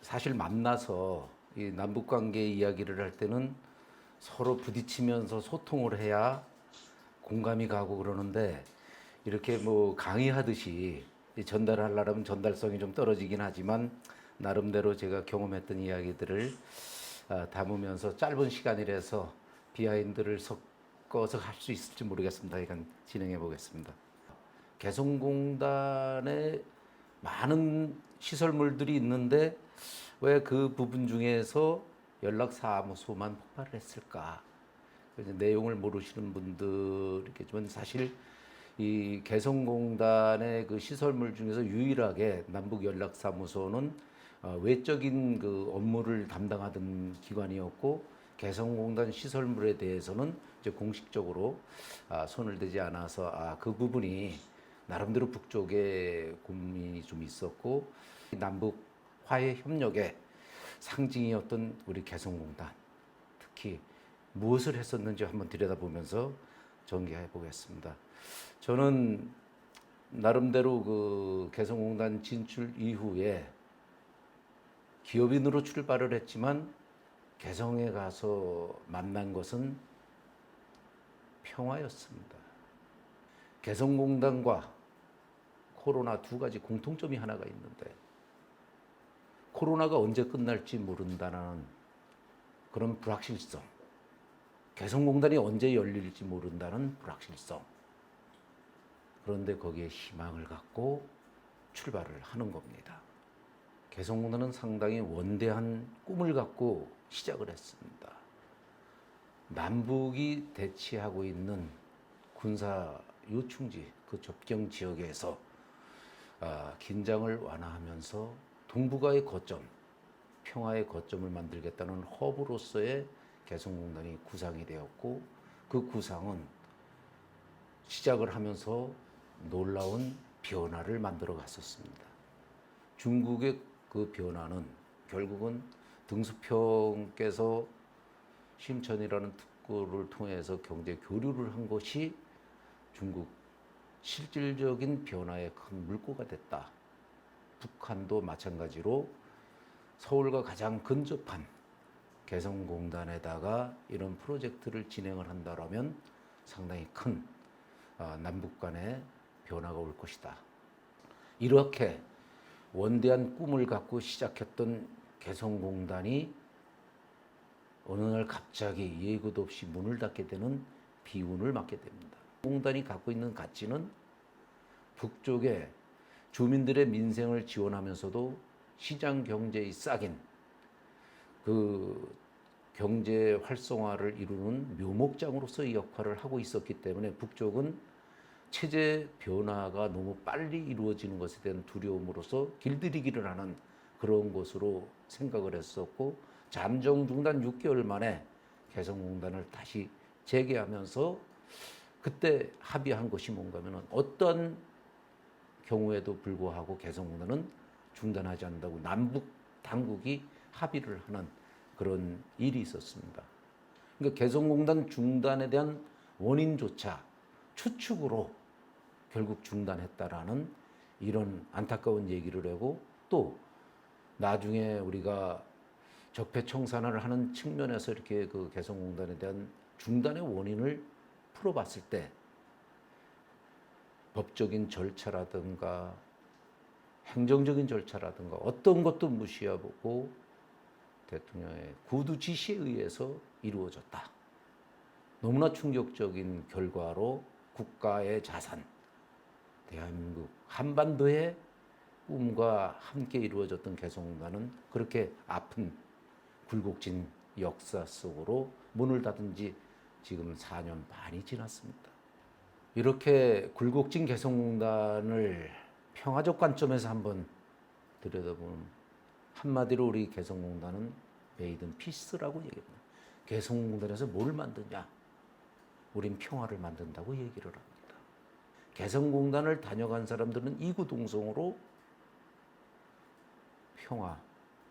사실 만나서 이 남북 관계 이야기를 할 때는 서로 부딪히면서 소통을 해야 공감이 가고 그러는데 이렇게 뭐 강의하듯이 전달하려면 전달성이 좀 떨어지긴 하지만 나름대로 제가 경험했던 이야기들을 담으면서 짧은 시간이라서 비하인드를 섞어서 할 수 있을지 모르겠습니다. 이건 진행해 보겠습니다. 개성공단에 많은 시설물들이 있는데 왜 그 부분 중에서 연락사무소만 폭발을 했을까? 이제 내용을 모르시는 분들이겠지만 사실 이 개성공단의 그 시설물 중에서 유일하게 남북연락사무소는 외적인 그 업무를 담당하던 기관이었고 개성공단 시설물에 대해서는 이제 공식적으로 손을 대지 않아서 그 부분이 나름대로 북쪽에 고민이 좀 있었고 남북 화해 협력의 상징이었던 우리 개성공단 특히 무엇을 했었는지 한번 들여다보면서 전개해 보겠습니다. 저는 나름대로 그 개성공단 진출 이후에 기업인으로 출발을 했지만 개성에 가서 만난 것은 평화였습니다. 개성공단과 코로나 두 가지 공통점이 하나가 있는데 코로나가 언제 끝날지 모른다는 그런 불확실성, 개성공단이 언제 열릴지 모른다는 불확실성. 그런데 거기에 희망을 갖고 출발을 하는 겁니다. 개성공단은 상당히 원대한 꿈을 갖고 시작을 했습니다. 남북이 대치하고 있는 군사 요충지, 그 접경 지역에서 긴장을 완화하면서 동북아의 거점, 평화의 거점을 만들겠다는 허브로서의 개성공단이 구상이 되었고 그 구상은 시작을 하면서 놀라운 변화를 만들어 갔었습니다. 중국의 그 변화는 결국은 등수평께서 심천이라는 특구를 통해서 경제 교류를 한 것이 중국 실질적인 변화의 큰 물꼬가 됐다. 북한도 마찬가지로 서울과 가장 근접한 개성공단에다가 이런 프로젝트를 진행을 한다라면 상당히 큰 남북 간의 변화가 올 것이다. 이렇게 원대한 꿈을 갖고 시작했던 개성공단이 어느 날 갑자기 예고도 없이 문을 닫게 되는 비운을 맞게 됩니다. 공단이 갖고 있는 가치는 북쪽에 주민들의 민생을 지원하면서도 시장 경제의 싹인 그 경제 활성화를 이루는 묘목장으로서의 역할을 하고 있었기 때문에 북쪽은 체제 변화가 너무 빨리 이루어지는 것에 대한 두려움으로서 길들이기를 하는 그런 것으로 생각을 했었고 잠정 중단 6개월 만에 개성공단을 다시 재개하면서 그때 합의한 것이 뭔가 하면 어떤 경우에도 불구하고 개성공단은 중단하지 않는다고 남북 당국이 합의를 하는 그런 일이 있었습니다. 그러니까 개성공단 중단에 대한 원인조차 추측으로 결국 중단했다라는 이런 안타까운 얘기를 하고 또 나중에 우리가 적폐청산을 하는 측면에서 이렇게 그 개성공단에 대한 중단의 원인을 풀어봤을 때 법적인 절차라든가 행정적인 절차라든가 어떤 것도 무시하고 대통령의 구두 지시에 의해서 이루어졌다. 너무나 충격적인 결과로 국가의 자산, 대한민국 한반도의 꿈과 함께 이루어졌던 개성공단은 그렇게 아픈 굴곡진 역사 속으로 문을 닫은 지 지금 4년 반이 지났습니다. 이렇게 굴곡진 개성공단을 평화적 관점에서 한번 들여다보면 한마디로 우리 개성공단은 메이든 피스라고 얘기합니다. 개성공단에서 뭘 만드냐? 우린 평화를 만든다고 얘기를 합니다. 개성공단을 다녀간 사람들은 이구동성으로 평화,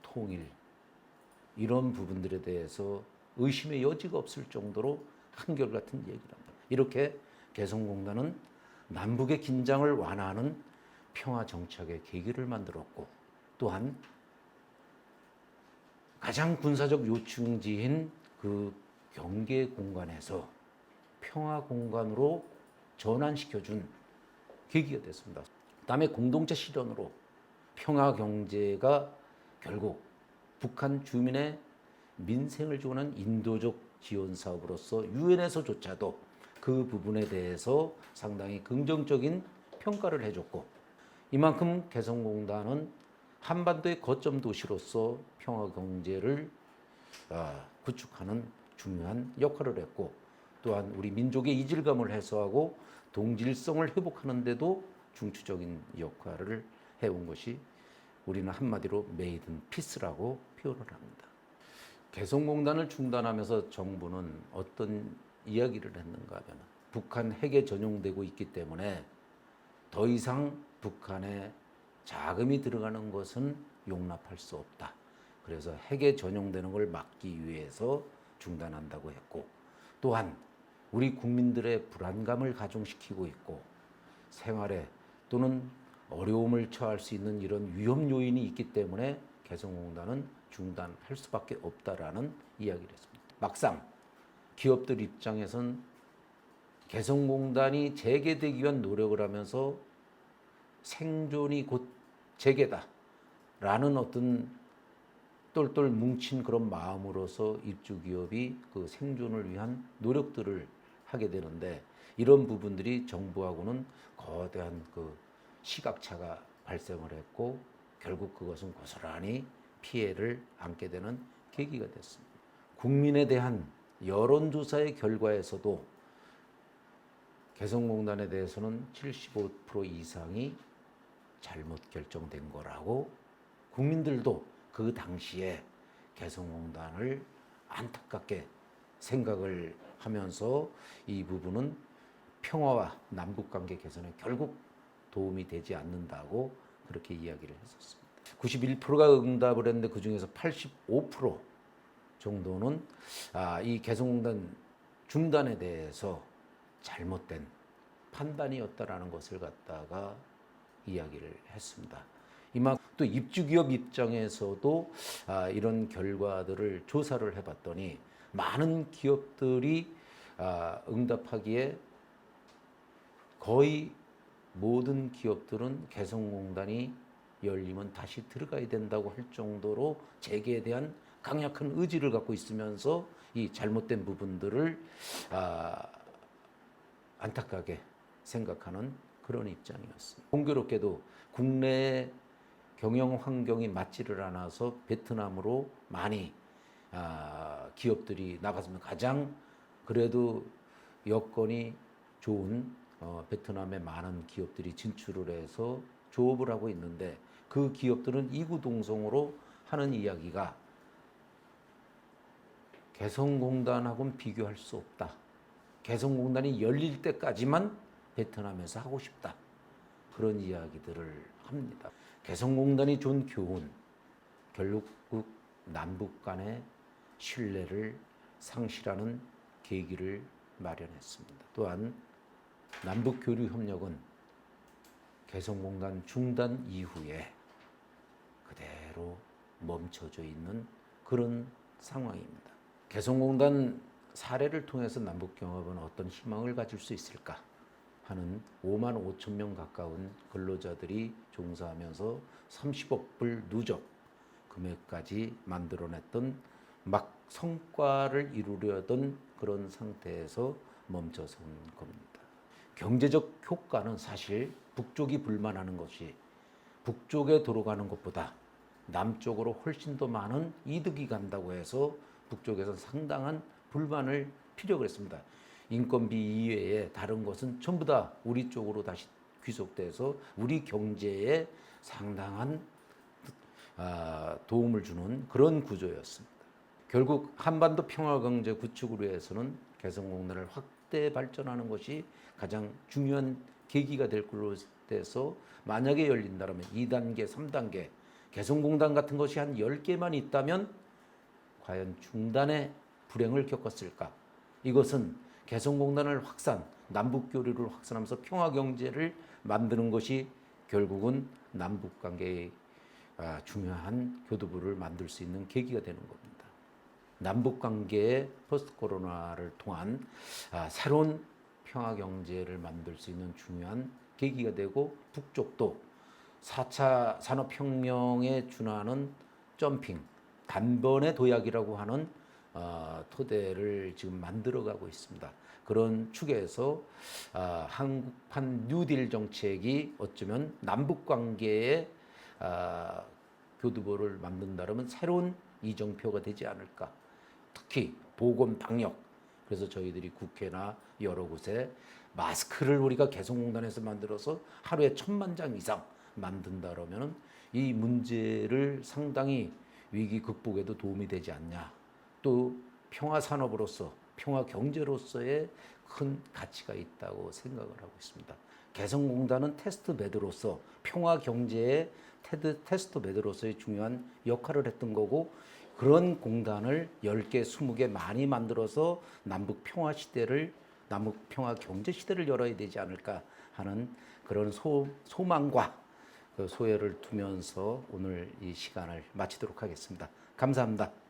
통일 이런 부분들에 대해서 의심의 여지가 없을 정도로 한결같은 얘기를 합니다. 이렇게 개성공단은 남북의 긴장을 완화하는 평화 정착의 계기를 만들었고 또한 가장 군사적 요충지인 그 경계 공간에서 평화 공간으로 전환시켜준 계기가 됐습니다. 그다음에 공동체 실현으로 평화 경제가 결국 북한 주민의 민생을 지원하는 인도적 지원 사업으로서 유엔에서조차도 그 부분에 대해서 상당히 긍정적인 평가를 해줬고, 이만큼 개성공단은 한반도의 거점 도시로서 평화 경제를 구축하는 중요한 역할을 했고, 또한 우리 민족의 이질감을 해소하고 동질성을 회복하는 데도 중추적인 역할을 해온 것이 우리는 한마디로 메이드 인 피스라고 표현을 합니다. 개성공단을 중단하면서 정부는 어떤 이야기를 했는가 하면, 북한 핵에 전용되고 있기 때문에 더 이상 북한에 자금이 들어가는 것은 용납할 수 없다. 그래서 핵에 전용되는 걸 막기 위해서 중단한다고 했고, 또한 우리 국민들의 불안감을 가중시키고 있고 생활에 또는 어려움을 처할 수 있는 이런 위험 요인이 있기 때문에 개성공단은 중단할 수밖에 없다라는 이야기를 했습니다. 막상 기업들 입장에선 개성공단이 재개되기 위한 노력을 하면서 생존이 곧 재개다라는 어떤 똘똘 뭉친 그런 마음으로서 입주기업이 그 생존을 위한 노력들을 하게 되는데, 이런 부분들이 정부하고는 거대한 그 시각차가 발생을 했고 결국 그것은 고스란히 피해를 안게 되는 계기가 됐습니다. 국민에 대한 여론조사의 결과에서도 개성공단에 대해서는 75% 이상이 잘못 결정된 거라고, 국민들도 그 당시에 개성공단을 안타깝게 생각을 하면서 이 부분은 평화와 남북관계 개선에 결국 도움이 되지 않는다고 그렇게 이야기를 했었습니다. 91%가 응답을 했는데 그중에서 85% 정도는 이 개성공단 중단에 대해서 잘못된 판단이었다라는 것을 갖다가 이야기를 했습니다. 이만큼 또 입주기업 입장에서도 이런 결과들을 조사를 해봤더니 많은 기업들이 응답하기에 거의 모든 기업들은 개성공단이 열리면 다시 들어가야 된다고 할 정도로 재개에 대한 강력한 의지를 갖고 있으면서 이 잘못된 부분들을 안타깝게 생각하는 그런 입장이었습니다. 공교롭게도 국내의 경영 환경이 맞지를 않아서 베트남으로 많이 기업들이 나갔으면 가장 그래도 여건이 좋은 베트남에 많은 기업들이 진출을 해서 조업을 하고 있는데, 그 기업들은 이구동성으로 하는 이야기가 개성공단하고는 비교할 수 없다. 개성공단이 열릴 때까지만 베트남에서 하고 싶다. 그런 이야기들을 합니다. 개성공단이 준 교훈, 결국 남북 간의 신뢰를 상실하는 계기를 마련했습니다. 또한 남북교류협력은 개성공단 중단 이후에 그대로 멈춰져 있는 그런 상황입니다. 개성공단 사례를 통해서 남북경협은 어떤 희망을 가질 수 있을까 하는 5만 5천 명 가까운 근로자들이 종사하면서 30억 불 누적 금액까지 만들어냈던 막 성과를 이루려던 그런 상태에서 멈춰선 겁니다. 경제적 효과는 사실 북쪽이 불만하는 것이 북쪽에 들어가는 것보다 남쪽으로 훨씬 더 많은 이득이 간다고 해서 북쪽에서 상당한 불만을 피력을 했습니다. 인건비 이외에 다른 것은 전부 다 우리 쪽으로 다시 귀속돼서 우리 경제에 상당한 도움을 주는 그런 구조였습니다. 결국 한반도 평화경제 구축을 위해서는 개성공단을 확대 발전하는 것이 가장 중요한 계기가 될 걸로 돼서, 만약에 열린다면 2단계, 3단계 개성공단 같은 것이 한 10개만 있다면 과연 중단의 불행을 겪었을까? 이것은 개성공단을 확산, 남북교류를 확산하면서 평화경제를 만드는 것이 결국은 남북관계의 중요한 교두보를 만들 수 있는 계기가 되는 겁니다. 남북 관계의 포스트 코로나를 통한 새로운 평화 경제를 만들 수 있는 중요한 계기가 되고, 북쪽도 4차 산업혁명에 준하는 점핑, 단번에 도약이라고 하는 토대를 지금 만들어가고 있습니다. 그런 축에서 한국판 뉴딜 정책이 어쩌면 남북 관계의 교두보를 만든다면 새로운 이정표가 되지 않을까. 특히 보건 방역. 그래서 저희들이 국회나 여러 곳에 마스크를 우리가 개성공단에서 만들어서 하루에 1,000만 장 이상 만든다라면은 이 문제를 상당히 위기 극복에도 도움이 되지 않냐. 또 평화 산업으로서, 평화 경제로서의 큰 가치가 있다고 생각을 하고 있습니다. 개성공단은 테스트 베드로서, 평화 경제의 테스트 베드로서의 중요한 역할을 했던 거고, 그런 공단을 10개, 20개 많이 만들어서 남북 평화 시대를, 남북 평화 경제 시대를 열어야 되지 않을까 하는 그런 소망과 그 소회를 두면서 오늘 이 시간을 마치도록 하겠습니다. 감사합니다.